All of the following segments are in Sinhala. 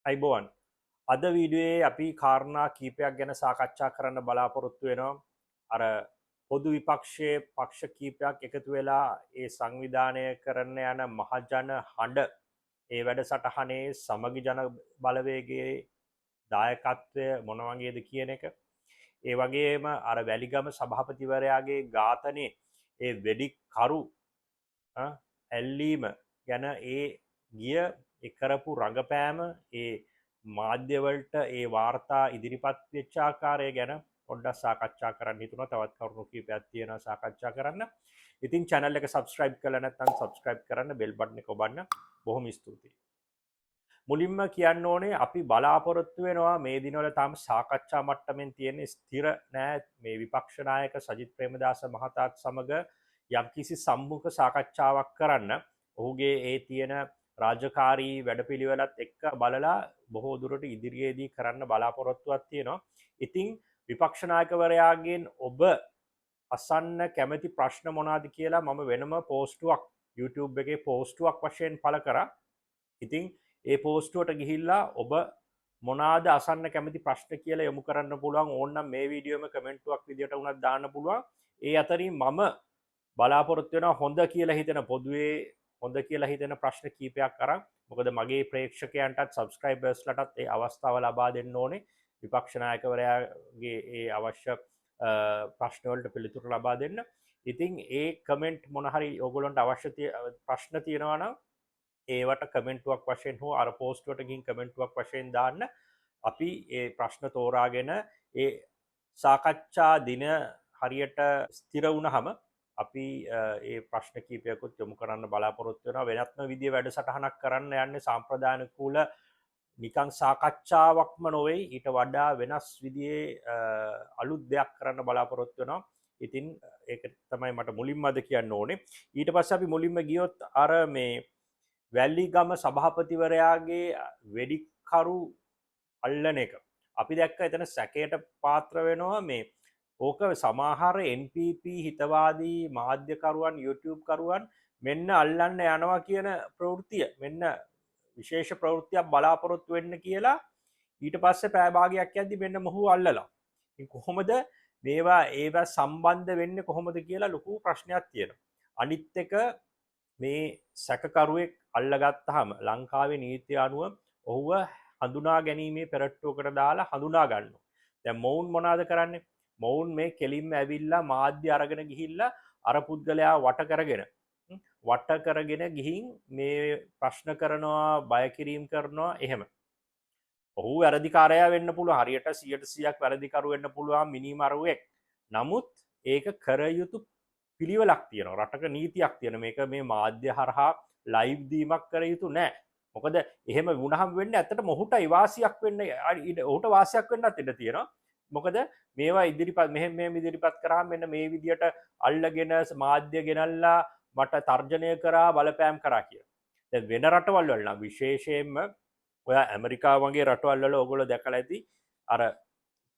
අයිබෝවන් අද වීඩියෝයේ අපි කාරණා කීපයක් ගැන සාකච්ඡා කරන්න බලාපොරොත්තු වෙනවා. අර පොදු විපක්ෂයේ පක්ෂ කීපයක් එකතු වෙලා ඒ සංවිධානය කරන්න යන මහජන හඬ ඒ වැඩසටහනේ සමගි ජන බලවේගයේ දායකත්වය මොන වගේද කියන එක. ඒ වගේම අර වැලිගම සභාපතිවරයාගේ ඝාතනයේ ඒ වෙඩිකරු ඇල්ලීම ගැන ඒ ගිය කරපු රඟපෑම ඒ මාධ්‍යවලට ඒ වාර්තා ඉදිරිපත් වෙච්ච ආකාරය ගැන පොඩ්ඩක් සාකච්ඡා කරන්න හිතුණා. තවත් කරුණු කීපයක් තියෙනවා සාකච්ඡා කරන්න. ඉතින් channel එක subscribe කරලා නැත්නම් subscribe කරන්න, bell button එක ඔබන්න. බොහොම ස්තුතියි. මුලින්ම කියන්න ඕනේ අපි බලාපොරොත්තු වෙනවා මේ දිනවල තාම සාකච්ඡා මට්ටමින් තියෙන ස්ථිර නෑ මේ විපක්ෂ නායක සජිත් ප්‍රේමදාස මහතාත් සමග යම්කිසි සම්මුඛ සාකච්ඡාවක් කරන්න. ඔහුගේ ඒ තියෙන රාජකාරී වැඩපිළිවෙලත් එක්ක බලලා බොහෝ දුරට ඉදිරියේදී කරන්න බලාපොරොත්තුවක් තියෙනවා. ඉතින් විපක්ෂ නායකවරයාගෙන් ඔබ අසන්න කැමති ප්‍රශ්න මොනවාද කියලා මම වෙනම පෝස්ටුවක් YouTube එකේ පෝස්ටුවක් වශයෙන් පළ කරා. ඉතින් ඒ පෝස්ටුවට ගිහිල්ලා ඔබ මොනවාද අසන්න කැමති ප්‍රශ්න කියලා යොමු කරන්න පුළුවන්. ඕනනම් මේ වීඩියෝෙම කමෙන්ටුවක් විදියට උනත් දාන්න පුළුවන්. ඒ අතරින් මම බලාපොරොත්තු වෙනවා හොඳ කියලා හිතෙන පොදුවේ හොඳ කියලා හිතෙන ප්‍රශ්න කීපයක් අරන්. මොකද මගේ ප්‍රේක්ෂකයන්ටත් සබ්ස්ක්‍රයිබර්ස්ලටත් ඒ අවස්ථාව ලබා දෙන්න ඕනේ. විපක්ෂ නායකවරයාගේ ඒ අවශ්‍ය ප්‍රශ්න වලට පිළිතුරු ලබා දෙන්න. ඉතින් ඒ කමෙන්ට් මොන හරි ඕගොල්ලන්ට අවශ්‍ය ප්‍රශ්න තියෙනවා නම් ඒවට කමෙන්ටුවක් වශයෙන් හෝ අර පෝස්ටුවට ගිහින් කමෙන්ටුවක් වශයෙන් දාන්න. අපි ඒ ප්‍රශ්න තෝරාගෙන ඒ සාකච්ඡා දින හරියට ස්ථිර වුණාම අපි ඒ ප්‍රශ්න කීපයකුත් යොමු කරන්න බලාපොරොත්තු වෙනවා. වෙනත්ම විදිය වැඩසටහනක් කරන්න යන්නේ සාම්ප්‍රදායිකූල නිකං සාකච්ඡාවක්ම නොවේ. ඊට වඩා වෙනස් විදිහේ අලුත් දෙයක් කරන්න බලාපොරොත්තු වෙනවා. ඉතින් ඒක තමයි මට මුලින්ම අද කියන්න ඕනේ. ඊට පස්සේ අපි මුලින්ම ගියොත් අර මේ වැල්ලිගම සභාපතිවරයාගේ වෙඩිකරු අල්ලන එක. අපි දැක්ක එතන සැකයට පාත්‍ර වෙනවා මේ ඕක සමහර NPP හිතවාදී මාධ්‍යකරුවන් YouTube කරුවන් මෙන්න අල්ලන්න යනවා කියන ප්‍රවෘත්තිය මෙන්න විශේෂ ප්‍රවෘත්තියක් බලාපොරොත්තු වෙන්න කියලා ඊට පස්සේ පැය භාගයක් යද්දි මෙන්න මොහු අල්ලලා. ඉතින් කොහොමද මේවා ඒවා සම්බන්ධ වෙන්නේ කොහොමද කියලා ලොකු ප්‍රශ්නයක් තියෙනවා. අනිත් එක මේ සැකකරුවෙක් අල්ලගත්තාම ලංකාවේ නීතිය අනුව ඔහුව හඳුනා ගැනීමේ පෙරට්ටුවකට දාලා හඳුනා ගන්නවා. දැන් මොවුන් මොනවාද කරන්නේ? මොවුන් මේ කෙලින්ම ඇවිල්ලා මාධ්‍ය අරගෙන ගිහිල්ලා අර පුද්ගලයා වට කරගෙන ගිහින් මේ ප්‍රශ්න කරනවා, බය කිරීම කරනවා එහෙම. ඔහු වැරදිකාරයා වෙන්න පුළුවන්. හරියට 100%ක් වැරදිකරු වෙන්න පුළුවන් මිනිමරුවෙක්. නමුත් ඒක කර යුතු පිළිවෙලක් තියෙනවා. රටක නීතියක් තියෙනවා. මේක මේ මාධ්‍ය හරහා ලයිව් දීමක් කර යුතු නෑ. මොකද එහෙම වුණාම වෙන්නේ ඇත්තට මොහුටයි වාසියක් වෙන්න ඔහුට වාසියක් වෙන්නත් ඉඩ තියෙනවා. මොකද මේවා ඉදිරිපත් මෙහෙම ඉදිරිපත් කරාම මෙන්න මේ විදියට අල්ලගෙන මාධ්‍ය ගෙනල්ලා මට තර්ජනය කරා බලපෑම් කරා කියලා. දැන් වෙන රටවල් වල නම් විශේෂයෙන්ම ඔයා ඇමරිකාව වගේ රටවල් වල ඔයගොල්ලෝ දැකලා ඇති අර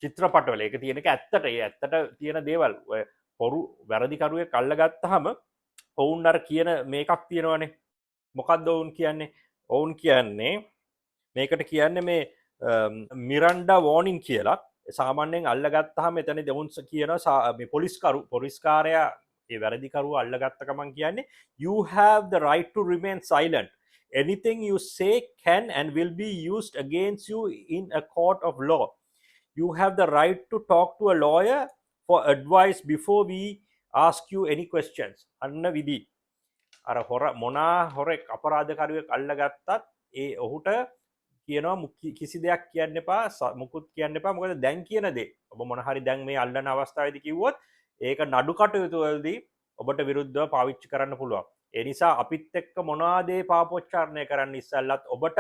චිත්‍රපටවල ඒක තියෙන එක ඇත්තට තියෙන දේවල් ඔය හොරු වැරදිකරුවෙක් අල්ලගත්තාම ඔවුන් අර කියන මේකක් තියෙනවනේ. මොකක්ද ඔවුන් කියන්නේ? ඔවුන් කියන්නේ මේකට කියන්නේ මේ මිරන්ඩා වෝනින් කියලා. සාමාන්‍යයෙන් අල්ලගත්තාම එතන දෙවුන් කියනවා මේ පොලිස්කාරයා ඒ වැරදිකරුව අල්ලගත්ත ගමන් කියන්නේ you have the right to remain silent. Anything you say can and will be used against you in a court of law. You have the right to talk to a lawyer for advice before we ask you any questions. අන්න විදි. අර හොරෙක් අපරාධකාරයෙක් අල්ලගත්තත් ඒ ඔහුට කියනවා කිසි දෙයක් කියන්න එපා, මුකුත් කියන්න එපා. මොකද දැන් කියන දේ ඔබ මොන හරි දැන් මේ අල්ලන අවස්ථාවේදී කිව්වොත් ඒක නඩු කටයුතු වලදී ඔබට විරුද්ධව පාවිච්චි කරන්න පුළුවන්. ඒ නිසා අපිත් එක්ක මොනවාද ඒ පාපොච්චාරණය කරන්න ඉස්සෙල්ලත් ඔබට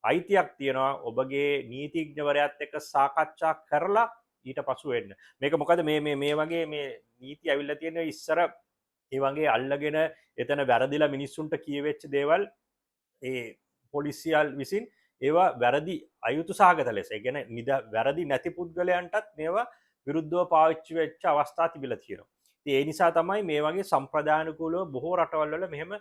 අයිතියක් තියෙනවා ඔබගේ නීතිඥවරයාත් එක්ක සාකච්ඡා කරලා ඊට පසු වෙන්න. මේක මොකද මේ වගේ මේ නීති ඇවිල්ලා තියෙන ඉස්සර ඒ වගේ අල්ලගෙන එතන වැරදිලා මිනිස්සුන්ට කියවෙච්ච දේවල් ඒ පොලිසියල් විසින් ඒවා වැරදි අයුතු සහගත ලෙස. ඒ කියන්නේ වැරදි නැති පුද්ගලයන්ටත් මේවා විරුද්ධව පාවිච්චි වෙච්ච අවස්ථා තිබිලා තියෙනවා. ඉතින් ඒ නිසා තමයි මේ වගේ සම්ප්‍රදායනුකූලව බොහෝ රටවල් වල මෙහෙම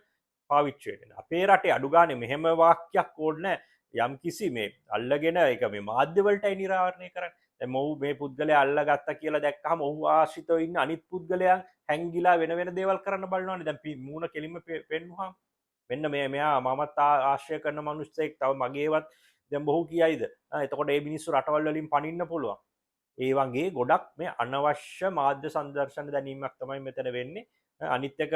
පාවිච්චි වෙන්නේ. අපේ රටේ අඩු ගානේ මෙහෙම වාක්‍යයක් ඕනේ යම් කිසි මේ අල්ලගෙන ඒක මේ මාධ්‍ය වලටයි නිරාවරණය කරන්නේ. දැන් මොහු මේ පුද්ගලයා අල්ලගත්තා කියලා දැක්කහම ඔහු ආශ්‍රිතව ඉන්න අනිත් පුද්ගලයන් හැංගිලා වෙන වෙන දේවල් කරන්න බලනවානේ. දැන් මූණ කෙලින්ම පෙන්වුවාම මෙන්න මෙයා මමත් ආශ්‍රය කරන මිනිස්සෙක් තව මගේවත් දැන් බොහෝ කියයිද. එතකොට මේ මිනිස්සු රටවල් වලින් පනින්න පුළුවන්. ඒ වගේ ගොඩක් මේ අනවශ්‍ය මාධ්‍ය සංදර්ශන දැනීමක් තමයි මෙතන වෙන්නේ. අනිත් එක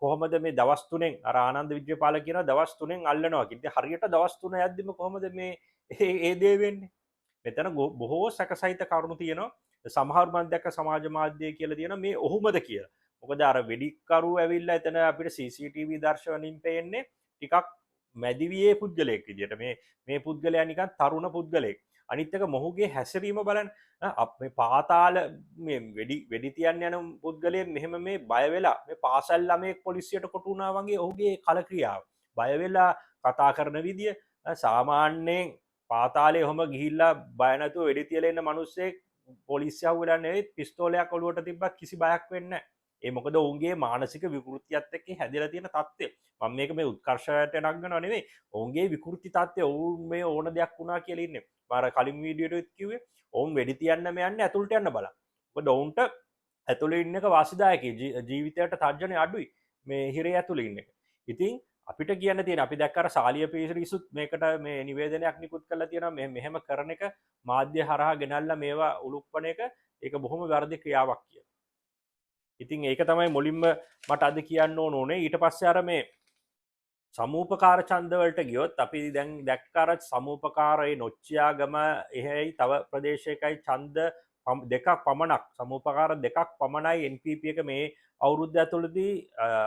කොහොමද මේ දවස් 3න් අර ආනන්ද විජයපාල කියන දවස් 3න් අල්ලනවා කිව්ද හරියට දවස් 3 යද්දිම කොහොමද මේ ඒ දේ වෙන්නේ? මෙතන බොහෝ සැකසහිත කරුණු තියෙනවා. සමහර මම දැක්ක සමාජ මාධ්‍යයේ කියලා තියෙනවා මේ ඔහුමද කියලා. මොකද අර වෙඩික්කරු ඇවිල්ලා එතන අපිට CCTV දර්ශනවලින් පේන්නේ ටිකක් මැදිවියේ පුද්ගලයෙක් විදියට. මේ පුද්ගලයා නිකන් තරුණ පුද්ගලයෙක්. අනිත් එක මොහුගේ හැසිරීම බලන්න. මේ පාතාල මේ වෙඩි තියන්න යන පුද්ගලයෙක් මෙහෙම මේ බය වෙලා මේ පාසල් ළමයෙක් පොලිසියට කොටු වුණා වගේ ඔහුගේ කලක්‍රියාව. බය වෙලා කතා කරන විදිය සාමාන්‍යයෙන් පාතාලේ ඔහම ගිහිල්ලා බය නැතුව වෙඩි තියලා ඉන්න මිනිස්සෙක් පොලිසිය අහුවෙලා නෙවෙයි පිස්තෝලයක් ඔලුවට තිබ්බත් කිසි බයක් වෙන්නේ නැහැ. ඒ මොකද ඔවුන්ගේ මානසික විකෘතියත් එක්ක හැදිලා තියෙන தත්ත්වය. මම මේක මේ උත්කර්ෂයට නගනවා නෙවෙයි. ඔවුන්ගේ විකෘති தත්ත්වය ඔවුන් මේ ඕන දෙයක් වුණා කියලා ඉන්නේ. මම කලින් වීඩියෝෙත් කිව්වේ ඔවුන් වෙඩි තියන්නම යන්නේ ඇතුළට යන්න බලන්න. මොකද ඔවුන්ට ඇතුළේ ඉන්න එක වාසිදායකයි. ජීවිතයට තර්ජනය අඩුයි. මේ හිරේ ඇතුළේ ඉන්න එක. ඉතින් අපිට කියන්න තියෙන අපි දැක්ක අර සාලිය පිරිසුත් මේකට මේ නිවේදනයක් නිකුත් කරලා තියෙනවා. මෙහෙම කරන එක මාධ්‍ය හරහා ගෙනල්ලා මේවා උලුප්පන එක ඒක බොහොම වැරදි ක්‍රියාවක් කියලා. ඉතින් ඒක තමයි මුලින්ම මට අද කියන්න ඕනේ. ඊට පස්සේ අර මේ සමූපකාර ඡන්දවලට ගියොත් අපි දැන් දැක්ක අර සමූපකාරයේ නොච්චියාගම එහෙයි තව ප්‍රදේශයකයි ඡන්ද දෙකක් පමණක් සමූපකාර දෙකක් පමණයි NPP එක මේ අවුරුද්ද ඇතුළතදී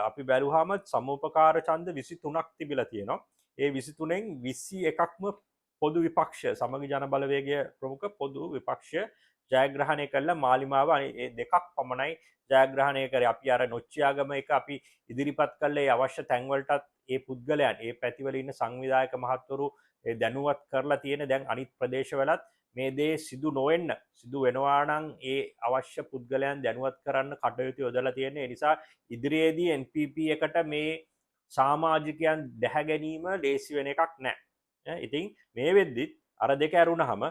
අපි බැලුවාම සමූපකාර ඡන්ද 23ක් තිබිලා තියෙනවා. ඒ 23න් 21ක්ම පොදු විපක්ෂ සමගි ජන බලවේගය ප්‍රමුඛ පොදු විපක්ෂ ජයග්‍රහණය කළා. මාලිමාව ඒ දෙකක් පමණයි ජයග්‍රහණය කරේ. අපි අර නොච්චියාගම එක අපි ඉදිරිපත් කළේ අවශ්‍ය තැන්වලටත් ඒ පුද්ගලයන් ඒ පැතිවල ඉන්න සංවිධායක මහත්වරු දැනුවත් කරලා තියෙන දැන් අනිත් ප්‍රදේශවලත් මේ දේ සිදු නොවෙන්න සිදු වෙනවා නම් ඒ අවශ්‍ය පුද්ගලයන් දැනුවත් කරන්න කටයුතු යොදලා තියෙන. ඒ නිසා ඉදිරියේදී NPP එකට මේ සමාජිකයන් දැහැ ගැනීම ලේසි වෙන එකක් නැහැ. ඉතින් මේ වෙද්දිත් අර දෙක ඇරුණාම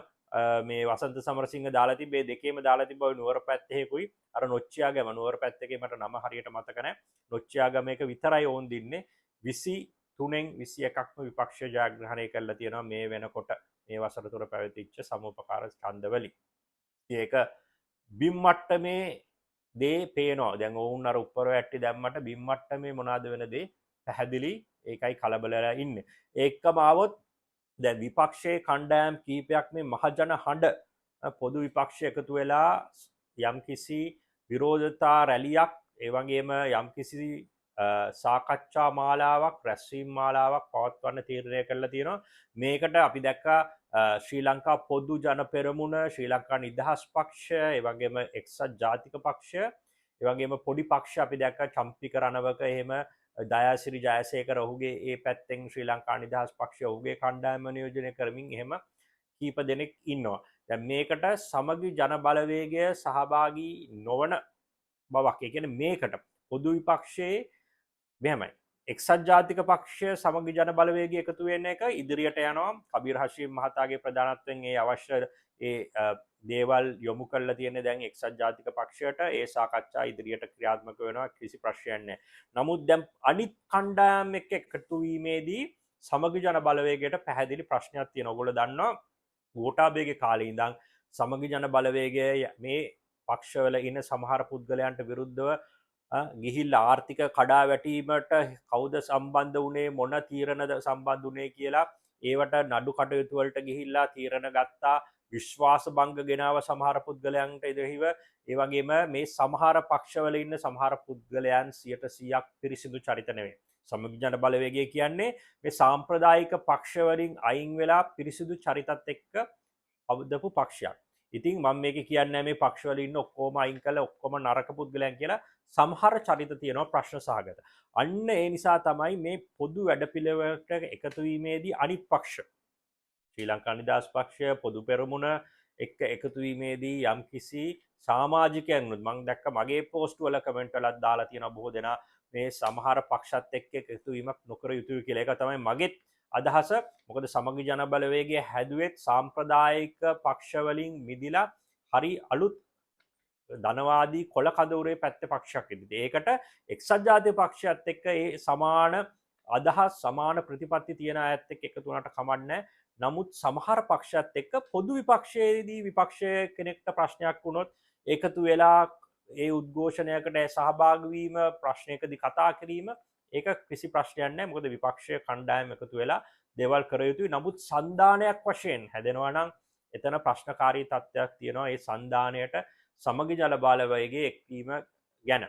මේ වසන්ත සමරසිංහ දාලා තිබ්බේ දෙකේම දාලා තිබ්බ ඔය නුවර පැත්තේකුයි අර නොච්චියාගම නුවර පැත්තේ මට නම හරියට මතක නැහැ. නොච්චියාගම එක විතරයි ඕන් දින්නේ 23න් 21ක්ම විපක්ෂ ජයග්‍රහණය කරලා තියෙනවා මේ වෙනකොට මේ වසර තුර පැවතිච්ච සමූපකාර ඡන්දවලින්. ඒක බිම් මට්ටමේ දේ පේනවා. දැන් ඔවුන් අර උඩර වැට්ටි දැම්මට බිම් මට්ටමේ මොනවද වෙන දේ පැහැදිලි. ඒකයි කලබලලා ඉන්නේ. ඒකම ආවොත් දැන් විපක්ෂයේ කණ්ඩායම් කීපයක් මේ මහජන හඬ පොදු විපක්ෂ එකතු වෙලා යම්කිසි විරෝධතා රැලියක් ඒ වගේම යම්කිසි සාකච්ඡා මාලාවක් රැස්වීම් මාලාවක් පවත්වන්න තීරණය කරලා තියෙනවා. මේකට අපි දැක්කා ශ්‍රී ලංකා පොදු ජන පෙරමුණ, ශ්‍රී ලංකා නිදහස් පක්ෂ, ඒ වගේම එක්සත් ජාතික පක්ෂ, ඒ වගේම පොඩි පක්ෂ අපි දැක්කා චම්පික රණවක එහෙම දයාසිරි ජයසේකර ඔහුගේ ඒ පැත්තෙන් ශ්‍රී ලංකා නිදහස් පක්ෂය ඔහුගේ කණ්ඩායම නියෝජනය කරමින් එහෙම කීප දෙනෙක් ඉන්නවා. දැන් මේකට සමගි ජන බලවේගය සහභාගී නොවන බවක්. ඒ කියන්නේ මේකට පොදු විපක්ෂයේ මෙහෙමයි. එක්සත් ජාතික පක්ෂය සමගි ජන බලවේගය එකතු වෙන එක ඉදිරියට යනවා. කබීර් හෂීම් මහතාගේ ප්‍රධානත්වයෙන් ඒ අවශ්‍ය ඒ දේවල් යොමු කරලා තියෙන දැන් එක්සත් ජාතික පක්ෂයට ඒ සාකච්ඡා ඉදිරියට ක්‍රියාත්මක වෙනවා. කිසි ප්‍රශ්නයක් නැහැ. නමුත් දැන් අනිත් කණ්ඩායම් එක්ක එකතු වීමේදී සමගි ජන බලවේගයට පැහැදිලි ප්‍රශ්නයක් තියෙනවා. ඔයගොල්ලෝ දන්නවා ගෝඨාභයගේ කාලේ ඉඳන් සමගි ජන බලවේගය මේ පක්ෂවල ඉන්න සමහර පුද්ගලයන්ට විරුද්ධව ගිහිල්ලා ආර්ථික කඩා වැටීමට කවුද සම්බන්ධ වුණේ මොන තීරණද සම්බන්ධ වුණේ කියලා ඒවට නඩු කටයුතු වලට ගිහිල්ලා තීරණ ගත්තා. විශ්වාස භංග ගෙනාව සමහර පුද්ගලයන්ට එරෙහිව. ඒ වගේම මේ සමහර පක්ෂවල ඉන්න සමහර පුද්ගලයන් 100%ක් පිරිසිදු චරිත නෙවෙයි. සමගි ජන බලවේගය කියන්නේ මේ සාම්ප්‍රදායික පක්ෂවලින් අයින් වෙලා පිරිසිදු චරිතත් එක්ක අවදපු පක්ෂයක්. ඉතින් මම මේක කියන්නේ මේ පක්ෂවල ඉන්න ඔක්කොම අයින් කළා ඔක්කොම නරක පුද්ගලයන් කියලා සමහර චරිත තියෙනවා ප්‍රශ්න සහගත. අන්න ඒ නිසා තමයි මේ පොදු වැඩපිළිවෙලට එකතු වීමේදී අනිත් පක්ෂ ශ්‍රී ලංකා නිදහස් පක්ෂය පොදු පෙරමුණ එක්ක එකතු වීමේදී යම්කිසි සමාජිකයන් මම දැක්ක මගේ පෝස්ට් වල කමෙන්ට් වලත් දාලා තියෙනවා බොහෝ දෙනා මේ සමහර පක්ෂත් එක්ක එකතු වීමක් නොකර යුතුයි කියලා. ඒක තමයි මගෙත් අදහස. මොකද සමගි ජන බලවේගය හැදුවෙත් සාම්ප්‍රදායික පක්ෂ වලින් මිදිලා හරි අලුත් ධනවාදී කොළ කඳවුරේ පැත්තේ පක්ෂයක් ඉදිරියට. ඒකට එක්සත් ජාතික පක්ෂයත් එක්ක ඒ සමාන අදහස් සමාන ප්‍රතිපත්ති තියෙන අයත් එක්ක එකතු වුණාට කමන්නේ. නමුත් සමහර පක්ෂයත් එක්ක පොදු විපක්ෂයේදී විපක්ෂයේ කෙනෙක්ට ප්‍රශ්නයක් වුණොත් එකතු වෙලා ඒ උද්ඝෝෂණයකට සහභාගී වීම ප්‍රශ්නයකදී කතා කිරීම ඒක කිසි ප්‍රශ්නයක් නැහැ. මොකද විපක්ෂයේ කණ්ඩායම එකතු වෙලා දේවල් කර යුතුයි. නමුත් සන්දානයක් වශයෙන් හැදෙනවා නම් එතන ප්‍රශ්නකාරී තත්ත්වයක් තියෙනවා. ඒ සන්දානයට සමගි ජන බලවේගයේ එක්වීම ගැන.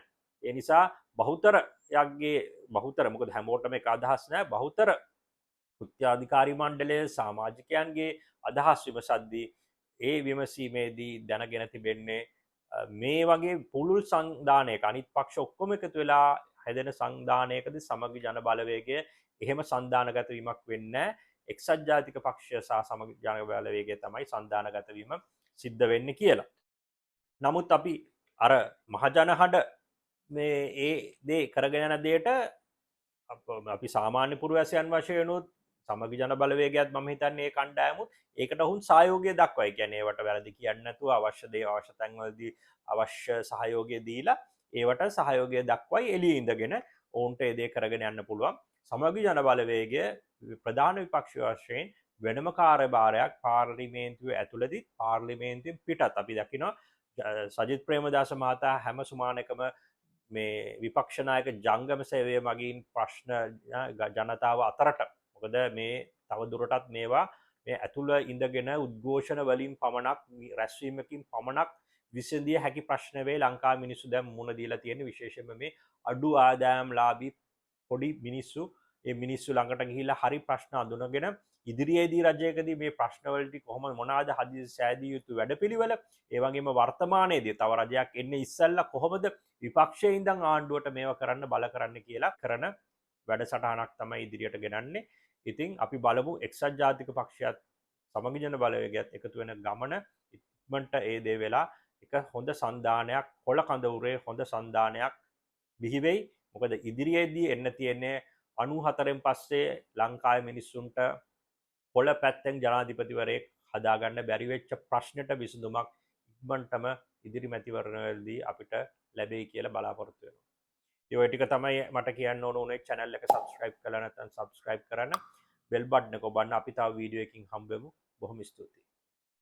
ඒ නිසා බහුතරයක්ගේ බහුතර මොකද හැමෝටම එක අදහස් නැහැ. බහුතර කෘත්‍යාධිකාරී මණ්ඩලය සමාජිකයන්ගේ අදහස් විමසද්දී ඒ විමසීමේදී දැනගෙන තිබෙන්නේ මේ වගේ පුළුල් සංධානයක අනිත් පක්ෂ ඔක්කොම එකතු වෙලා හැදෙන සංධානයකදී සමගි ජන බලවේගය එහෙම සංධානගත වීමක් වෙන්නේ නැහැ. එක්සත් ජාතික පක්ෂය සහ සමගි ජන බලවේගය තමයි සංධානගත වීම සිද්ධ වෙන්නේ කියලා. නමුත් අපි අර මහජනහඬ මේ ඒ දේ කරගෙන යන දෙයට අපි සාමාන්‍ය පුරවැසියන් වශයෙන් උත් සමගි ජන බලවේගයත් මම හිතන්නේ ඒ කණ්ඩායමුත් ඒකට ඔවුන් සහයෝගය දක්වයි. කියන්නේ ඒවට වැරදි කියන්නේ නැතුව අවශ්‍ය දේ අවශ්‍ය තැන්වලදී අවශ්‍ය සහයෝගය දීලා ඒවට සහයෝගය දක්වයි එළියේ ඉඳගෙන ඔවුන්ට ඒ දේ කරගෙන යන්න පුළුවන්. සමගි ජන බලවේගය ප්‍රධාන විපක්ෂ වශයෙන් වෙනම කාර්යභාරයක් පාර්ලිමේන්තුව ඇතුළතදී පාර්ලිමේන්තුවෙන් පිටත් අපි දකිනවා සජිත් ප්‍රේමදාස මහතා හැම සුමානකම මේ විපක්ෂ නායක ජංගම සේවය මගින් ප්‍රශ්න ජනතාව අතරට මොකද මේ තව දුරටත් මේවා මේ ඇතුළ ඉඳගෙන උද්ඝෝෂණ වලින් පමණක් රැස්වීමකින් පමණක් විසඳිය හැකි ප්‍රශ්න වේ ලංකාවේ මිනිස්සු දැන් මුණ දීලා තියෙන විශේෂයෙන්ම මේ අඩු ආදායම්ලාභී පොඩි මිනිස්සු ඒ මිනිස්සු ළඟට ගිහිල්ලා හරි ප්‍රශ්න අඳුනගෙන ඉදිරියේදී රජයකදී මේ ප්‍රශ්නවලට කොහොමද මොනවාද හදිසි සෑදිය යුතු වැඩපිළිවෙල ඒ වගේම වර්තමානයේදී තව රජයක් එන්නේ ඉස්සෙල්ලා කොහොමද විපක්ෂයේ ඉඳන් ආණ්ඩුවට මේව කරන්න බල කරන්න කියලා කරන වැඩසටහනක් තමයි ඉදිරියට ගෙනන්නේ. ඉතින් අපි බලමු එක්සත් ජාතික පක්ෂයත් සමගි ජන බලවේගයත් එකතු වෙන ගමන ඉක්මනට ඒ දේ වෙලා එක හොඳ සන්දානයක් කොළ කඳවුරේ හොඳ සන්දානයක් බිහි වෙයි. මොකද ඉදිරියේදී එන්න තියෙන්නේ 94න් පස්සේ ලංකාවේ මිනිස්සුන්ට කොළ පැත්තෙන් ජනාධිපතිවරයෙක් හදාගන්න බැරි වෙච්ච ප්‍රශ්නෙට විසඳුමක් ඉක්මනටම ඉදිරි මැතිවරණවලදී අපිට ලැබෙයි කියලා බලාපොරොත්තු වෙනවා. ඒ ටික තමයි මට කියන්න ඕන උනේ. channel එක subscribe කරලා නැත්නම් subscribe කරන්න. bell button එක ඔබන්න. අපි තව වීඩියෝ එකකින් හම්බෙමු. බොහොම ස්තුතියි.